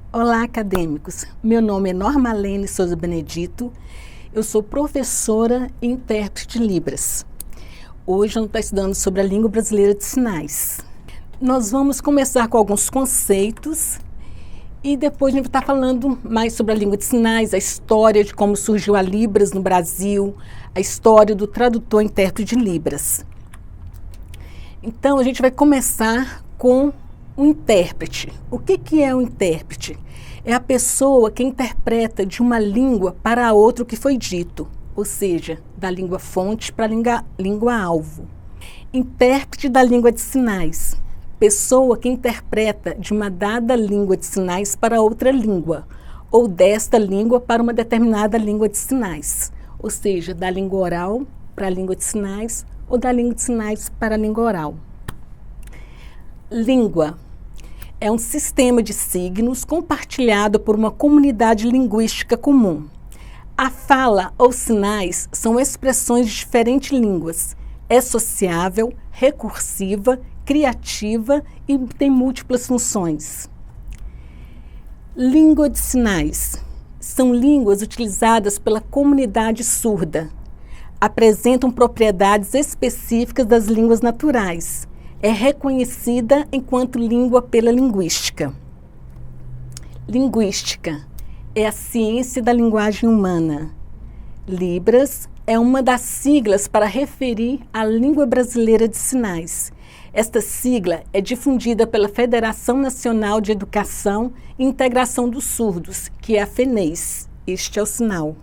Olá, acadêmicos! Meu nome é Normalene Souza Benedito, eu sou professora e intérprete de Libras. Hoje vamos estar estudando sobre a língua brasileira de sinais. Nós vamos começar com alguns conceitos e depois a gente vai estar falando mais sobre a língua de sinais, a história de como surgiu a Libras no Brasil, a história do tradutor e intérprete de Libras. Então, a gente vai começar com o intérprete. O que é o intérprete? É a pessoa que interpreta de uma língua para outra o que foi dito, ou seja, da língua fonte para a língua alvo. Intérprete da língua de sinais. Pessoa que interpreta de uma dada língua de sinais para outra língua, ou desta língua para uma determinada língua de sinais, ou seja, da língua oral para a língua de sinais ou da língua de sinais para a língua oral. Língua é um sistema de signos compartilhado por uma comunidade linguística comum. A fala ou sinais são expressões de diferentes línguas. É sociável, recursiva, criativa e tem múltiplas funções. Língua de sinais são línguas utilizadas pela comunidade surda. Apresentam propriedades específicas das línguas naturais. É reconhecida enquanto língua pela linguística. Linguística é a ciência da linguagem humana. Libras é uma das siglas para referir à língua brasileira de sinais. Esta sigla é difundida pela Federação Nacional de Educação e Integração dos Surdos, que é a FENES. Este é o sinal.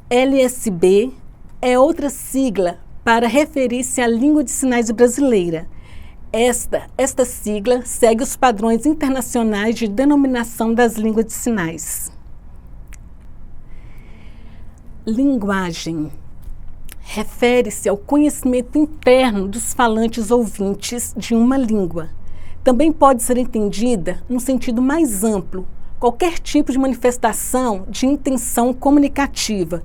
LSB é outra sigla para referir-se à língua de sinais brasileira. Esta sigla segue os padrões internacionais de denominação das línguas de sinais. Linguagem refere-se ao conhecimento interno dos falantes ouvintes de uma língua. Também pode ser entendida num sentido mais amplo, qualquer tipo de manifestação de intenção comunicativa,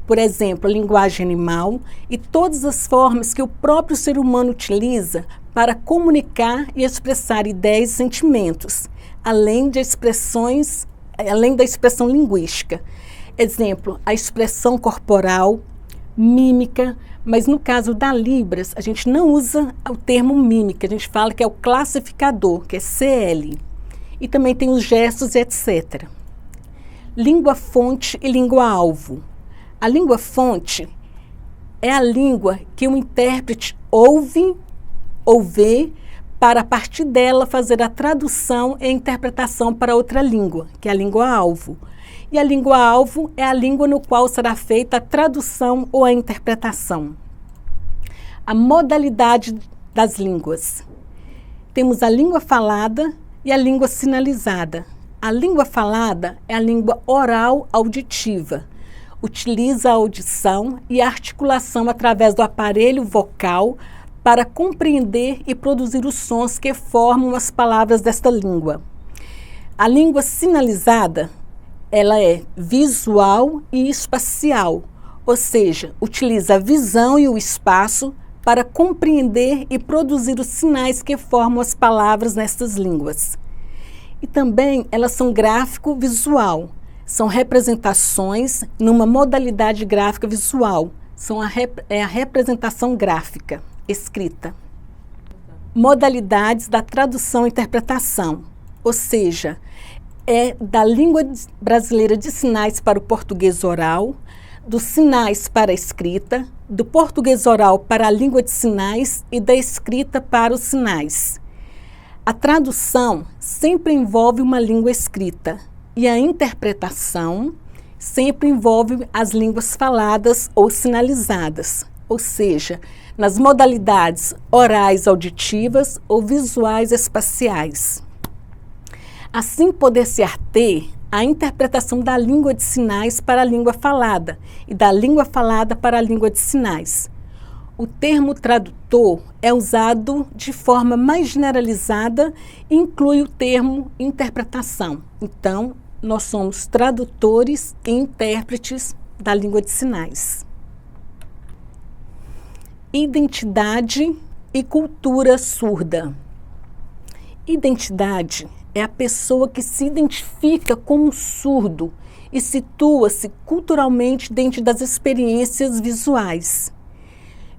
por exemplo, a linguagem animal e todas as formas que o próprio ser humano utiliza para comunicar e expressar ideias e sentimentos, além da expressão linguística. Exemplo, a expressão corporal, mímica, mas no caso da Libras, a gente não usa o termo mímica, a gente fala que é o classificador, que é CL. E também tem os gestos, etc. Língua fonte e língua alvo. A língua fonte é a língua que o intérprete ouve ou vê para, a partir dela, fazer a tradução e a interpretação para outra língua, que é a língua alvo. E a língua alvo é a língua no qual será feita a tradução ou a interpretação. A modalidade das línguas. Temos a língua falada e a língua sinalizada. A língua falada é a língua oral auditiva. Utiliza a audição e a articulação através do aparelho vocal para compreender e produzir os sons que formam as palavras desta língua. A língua sinalizada, ela é visual e espacial, ou seja, utiliza a visão e o espaço para compreender e produzir os sinais que formam as palavras nestas línguas. E também elas são gráfico-visual. São representações numa modalidade gráfica visual. É a representação gráfica, escrita. Modalidades da tradução e interpretação, ou seja, é da língua brasileira de sinais para o português oral, dos sinais para a escrita, do português oral para a língua de sinais e da escrita para os sinais. A tradução sempre envolve uma língua escrita. E a interpretação sempre envolve as línguas faladas ou sinalizadas, ou seja, nas modalidades orais auditivas ou visuais espaciais. Assim, poder-se-á ter a interpretação da língua de sinais para a língua falada e da língua falada para a língua de sinais. O termo tradutor é usado de forma mais generalizada e inclui o termo interpretação. Então, nós somos tradutores e intérpretes da língua de sinais. Identidade e cultura surda. Identidade é a pessoa que se identifica como surdo e situa-se culturalmente dentro das experiências visuais.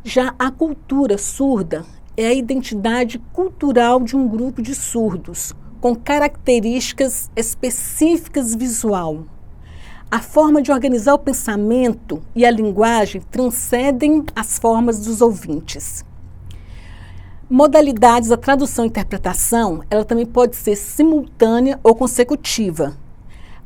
Já a cultura surda é a identidade cultural de um grupo de surdos, com características específicas visual. A forma de organizar o pensamento e a linguagem transcendem as formas dos ouvintes. Modalidades da tradução e interpretação, ela também pode ser simultânea ou consecutiva.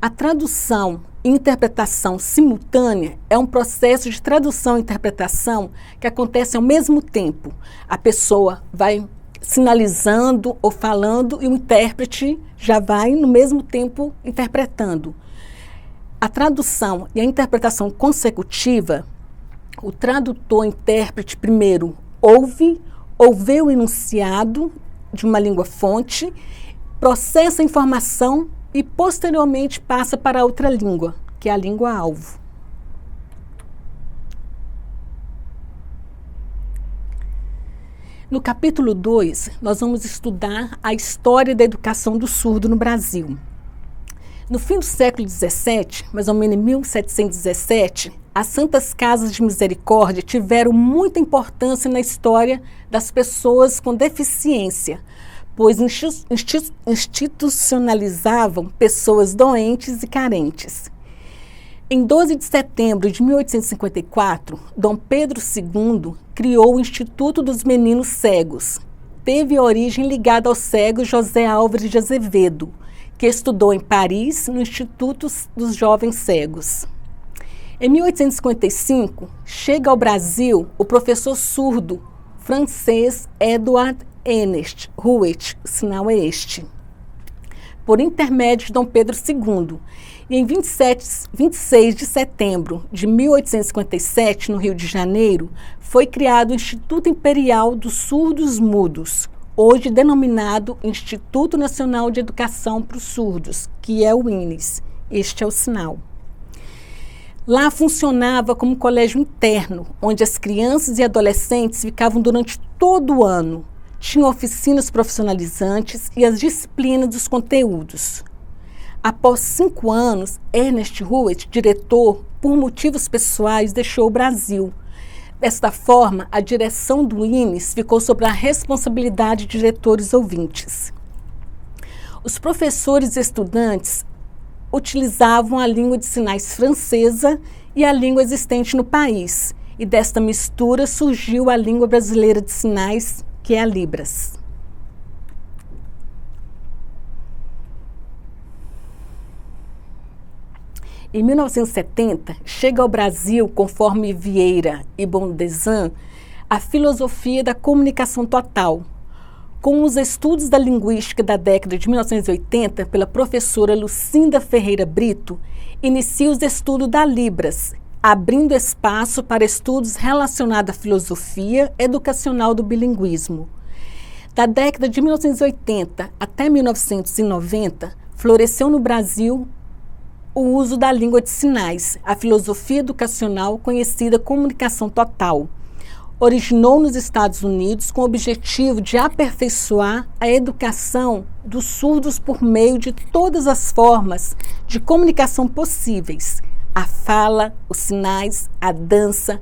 A tradução e interpretação simultânea é um processo de tradução e interpretação que acontece ao mesmo tempo. A pessoa vai sinalizando ou falando e o intérprete já vai no mesmo tempo interpretando. A tradução e a interpretação consecutiva, o tradutor e intérprete primeiro ouve o enunciado de uma língua fonte, processa a informação e posteriormente passa para outra língua, que é a língua alvo. No capítulo 2, nós vamos estudar a história da educação do surdo no Brasil. No fim do século XVII, mais ou menos em 1717, as Santas Casas de Misericórdia tiveram muita importância na história das pessoas com deficiência, pois institucionalizavam pessoas doentes e carentes. Em 12 de setembro de 1854, Dom Pedro II criou o Instituto dos Meninos Cegos. Teve origem ligada ao cego José Álvares de Azevedo, que estudou em Paris no Instituto dos Jovens Cegos. Em 1855, chega ao Brasil o professor surdo francês Edward Ernest Rouet, o sinal é este, por intermédio de Dom Pedro II. E em 26 de setembro de 1857, no Rio de Janeiro, foi criado o Instituto Imperial dos Surdos Mudos, hoje denominado Instituto Nacional de Educação para os Surdos, que é o INES. Este é o sinal. Lá funcionava como um colégio interno, onde as crianças e adolescentes ficavam durante todo o ano. Tinha oficinas profissionalizantes e as disciplinas dos conteúdos. Após 5 anos, Ernest Rouet, diretor, por motivos pessoais, deixou o Brasil. Desta forma, a direção do INES ficou sob a responsabilidade de diretores ouvintes. Os professores e estudantes utilizavam a língua de sinais francesa e a língua existente no país, e desta mistura surgiu a língua brasileira de sinais, que é a Libras. Em 1970, chega ao Brasil, conforme Vieira e Bondezan, a filosofia da comunicação total. Com os estudos da linguística da década de 1980, pela professora Lucinda Ferreira Brito, inicia os estudos da Libras, abrindo espaço para estudos relacionados à filosofia educacional do bilinguismo. Da década de 1980 até 1990, floresceu no Brasil o uso da língua de sinais, a filosofia educacional conhecida como comunicação total. Originou nos Estados Unidos com o objetivo de aperfeiçoar a educação dos surdos por meio de todas as formas de comunicação possíveis: a fala, os sinais, a dança,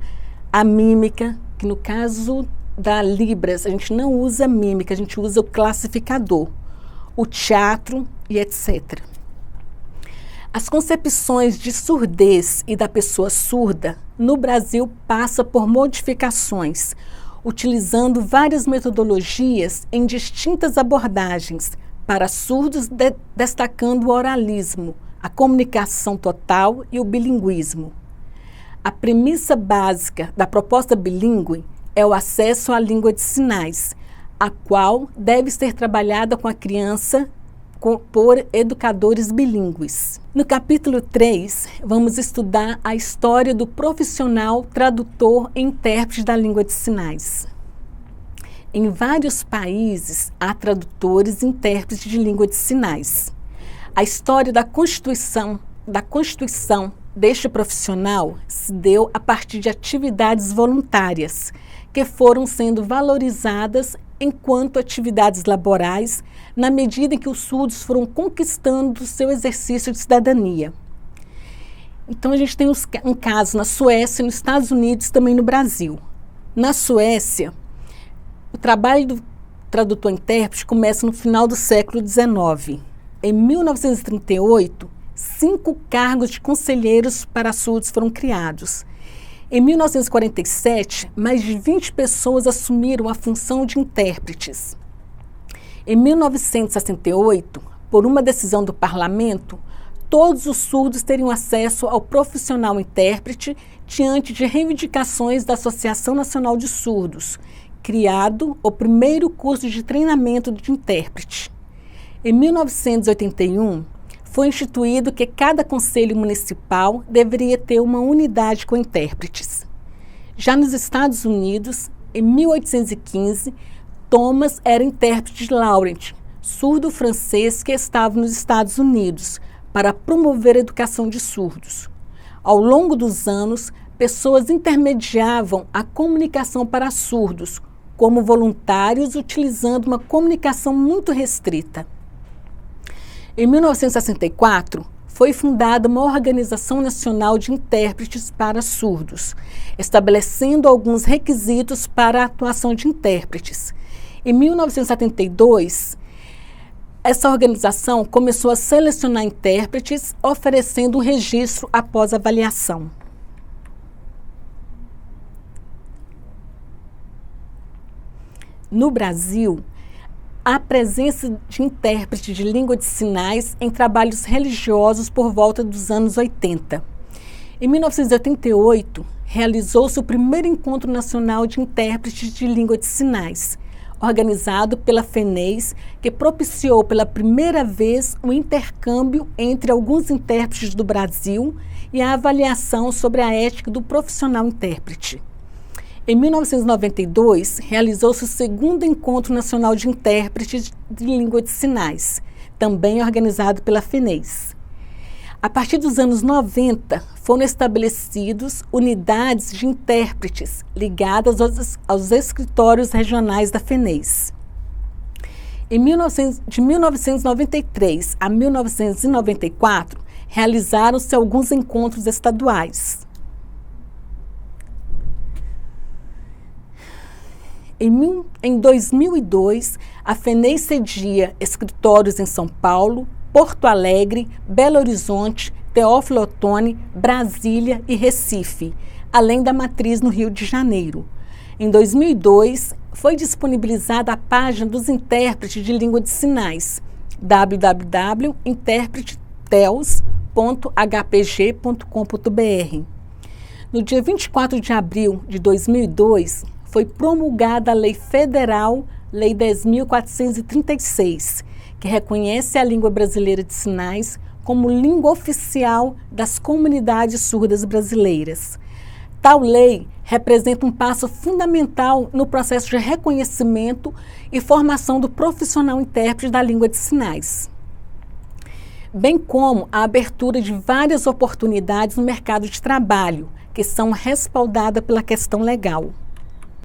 a mímica, que no caso da Libras a gente não usa mímica, a gente usa o classificador, o teatro e etc. As concepções de surdez e da pessoa surda no Brasil passam por modificações, utilizando várias metodologias em distintas abordagens para surdos, destacando o oralismo, a comunicação total e o bilinguismo. A premissa básica da proposta bilíngue é o acesso à língua de sinais, a qual deve ser trabalhada com a criança por educadores bilíngues. No capítulo 3, vamos estudar a história do profissional tradutor e intérprete da língua de sinais. Em vários países, há tradutores e intérpretes de língua de sinais. A história da constituição deste profissional se deu a partir de atividades voluntárias, que foram sendo valorizadas enquanto atividades laborais, na medida em que os surdos foram conquistando o seu exercício de cidadania. Então, a gente tem um caso na Suécia, nos Estados Unidos e também no Brasil. Na Suécia, o trabalho do tradutor-intérprete começa no final do século XIX. Em 1938, 5 cargos de conselheiros para surdos foram criados. Em 1947, mais de 20 pessoas assumiram a função de intérpretes. Em 1968, por uma decisão do parlamento, todos os surdos teriam acesso ao profissional intérprete diante de reivindicações da Associação Nacional de Surdos, criado o primeiro curso de treinamento de intérprete. Em 1981, foi instituído que cada conselho municipal deveria ter uma unidade com intérpretes. Já nos Estados Unidos, em 1815, Thomas era intérprete de Laurent, surdo francês que estava nos Estados Unidos, para promover a educação de surdos. Ao longo dos anos, pessoas intermediavam a comunicação para surdos, como voluntários, utilizando uma comunicação muito restrita. Em 1964, foi fundada uma Organização Nacional de Intérpretes para Surdos, estabelecendo alguns requisitos para a atuação de intérpretes. Em 1972, essa organização começou a selecionar intérpretes, oferecendo um registro após avaliação. No Brasil, há a presença de intérpretes de língua de sinais em trabalhos religiosos por volta dos anos 80. Em 1988, realizou-se o primeiro Encontro Nacional de Intérpretes de Língua de Sinais, organizado pela FENEIS, que propiciou pela primeira vez o intercâmbio entre alguns intérpretes do Brasil e a avaliação sobre a ética do profissional intérprete. Em 1992, realizou-se o segundo Encontro Nacional de Intérpretes de Língua de Sinais, também organizado pela FENEIS. A partir dos anos 90, foram estabelecidos unidades de intérpretes ligadas aos escritórios regionais da FENEIS. De 1993 a 1994, realizaram-se alguns encontros estaduais. Em 2002, a FENEIS cedia escritórios em São Paulo, Porto Alegre, Belo Horizonte, Teófilo Otoni, Brasília e Recife, além da matriz no Rio de Janeiro. Em 2002, foi disponibilizada a página dos intérpretes de língua de sinais, www.interpretitels.hpg.com.br. No dia 24 de abril de 2002, foi promulgada a Lei Federal, Lei 10.436, que reconhece a língua brasileira de sinais como língua oficial das comunidades surdas brasileiras. Tal lei representa um passo fundamental no processo de reconhecimento e formação do profissional intérprete da língua de sinais, bem como a abertura de várias oportunidades no mercado de trabalho, que são respaldadas pela questão legal.